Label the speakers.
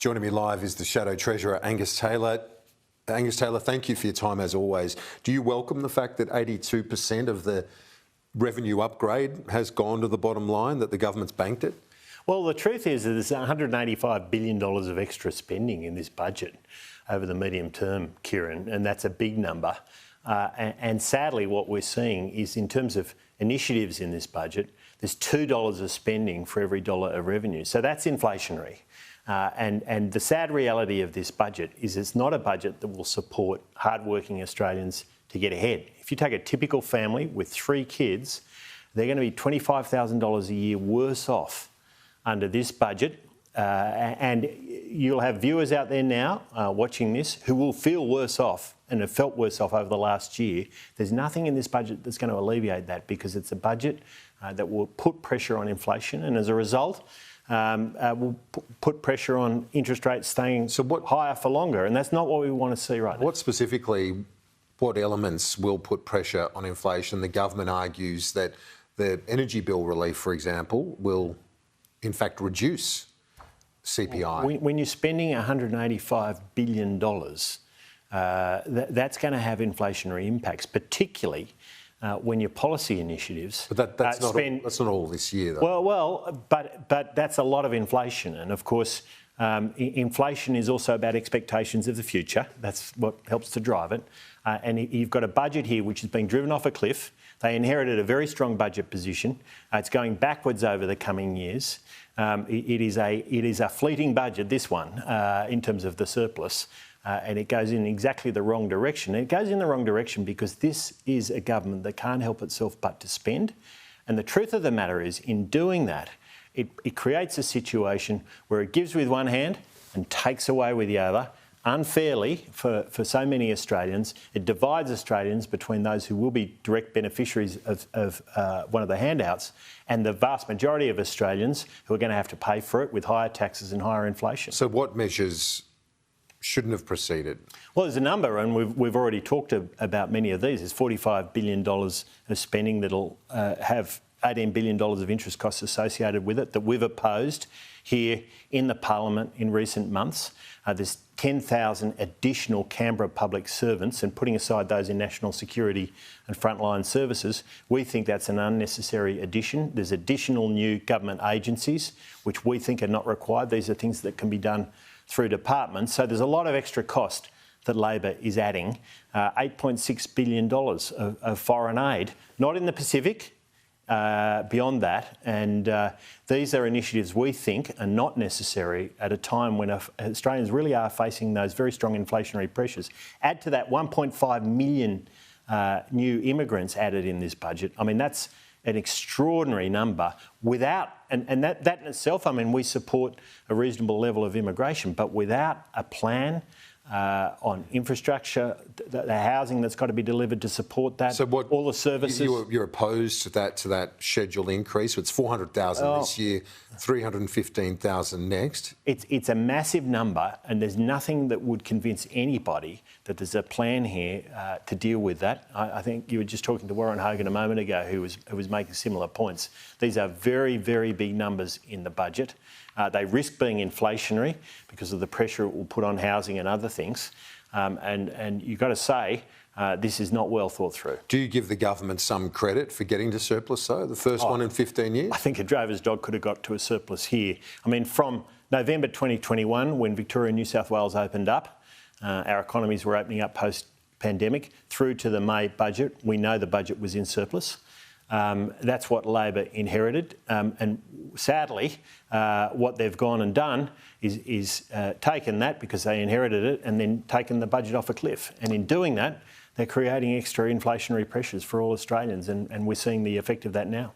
Speaker 1: Joining me live is the Shadow Treasurer Angus Taylor. Angus Taylor, thank you for your time as always. Do you welcome the fact that 82% of the revenue upgrade has gone to the bottom line, that the government's banked it?
Speaker 2: Well, the truth is that there's $185 billion of extra spending in this budget over the medium term, Kieran, and that's a big number. And sadly, what we're seeing is in terms of initiatives in this budget, there's $2 of spending for every dollar of revenue. So that's inflationary. And the sad reality of this budget is it's not a budget that will support hardworking Australians to get ahead. If you take a typical family with 3 kids, they're going to be $25,000 a year worse off under this budget. And you'll have viewers out there now watching this who will feel worse off and have felt worse off over the last year. There's nothing in this budget that's going to alleviate that, because it's a budget that will put pressure on inflation, and as a result, will put pressure on interest rates staying higher for longer, and that's not what we want to see right now.
Speaker 1: What elements will put pressure on inflation? The government argues that the energy bill relief, for example, will in fact reduce CPI.
Speaker 2: When you're spending $185 billion, that's going to have inflationary impacts, particularly when your policy initiatives.
Speaker 1: But that's not all this year, though.
Speaker 2: But that's a lot of inflation, and of course, inflation is also about expectations of the future. That's what helps to drive it. And you've got a budget here which has been driven off a cliff. They inherited a very strong budget position. It's going backwards over the coming years. It is a fleeting budget, this one, in terms of the surplus. And it goes in exactly the wrong direction. It goes in the wrong direction because this is a government that can't help itself but to spend. And the truth of the matter is, in doing that, it creates a situation where it gives with one hand and takes away with the other, unfairly for so many Australians. It divides Australians between those who will be direct beneficiaries of one of the handouts and the vast majority of Australians who are going to have to pay for it with higher taxes and higher inflation.
Speaker 1: So what measures shouldn't have proceeded?
Speaker 2: Well, there's a number, and we've already talked about many of these. There's $45 billion of spending that'll have $18 billion of interest costs associated with it that we've opposed here in the Parliament in recent months. There's 10,000 additional Canberra public servants, and putting aside those in national security and frontline services, we think that's an unnecessary addition. There's additional new government agencies, which we think are not required. These are things that can be done through departments. So there's a lot of extra cost that Labor is adding. $8.6 billion of foreign aid, not in the Pacific, beyond that. And these are initiatives we think are not necessary at a time when Australians really are facing those very strong inflationary pressures. Add to that 1.5 million new immigrants added in this budget. I mean, that's an extraordinary number without, and that in itself, I mean, we support a reasonable level of immigration, but without a plan on infrastructure, the housing that's got to be delivered to support that,
Speaker 1: so
Speaker 2: all the services.
Speaker 1: You're opposed to that scheduled increase? It's 400,000 this year, 315,000 next.
Speaker 2: It's a massive number, and there's nothing that would convince anybody that there's a plan here to deal with that. I think you were just talking to Warren Hogan a moment ago, who was making similar points. These are very, very big numbers in the budget. They risk being inflationary because of the pressure it will put on housing and other things. And you've got to say, this is not well thought through.
Speaker 1: Do you give the government some credit for getting to surplus, though, the first one in 15 years?
Speaker 2: I think a drover's dog could have got to a surplus here. I mean, from November 2021, when Victoria and New South Wales opened up, our economies were opening up post-pandemic, through to the May budget, we know the budget was in surplus. That's what Labor inherited, and sadly, what they've gone and done is taken that, because they inherited it, and then taken the budget off a cliff. And in doing that, they're creating extra inflationary pressures for all Australians, and we're seeing the effect of that now.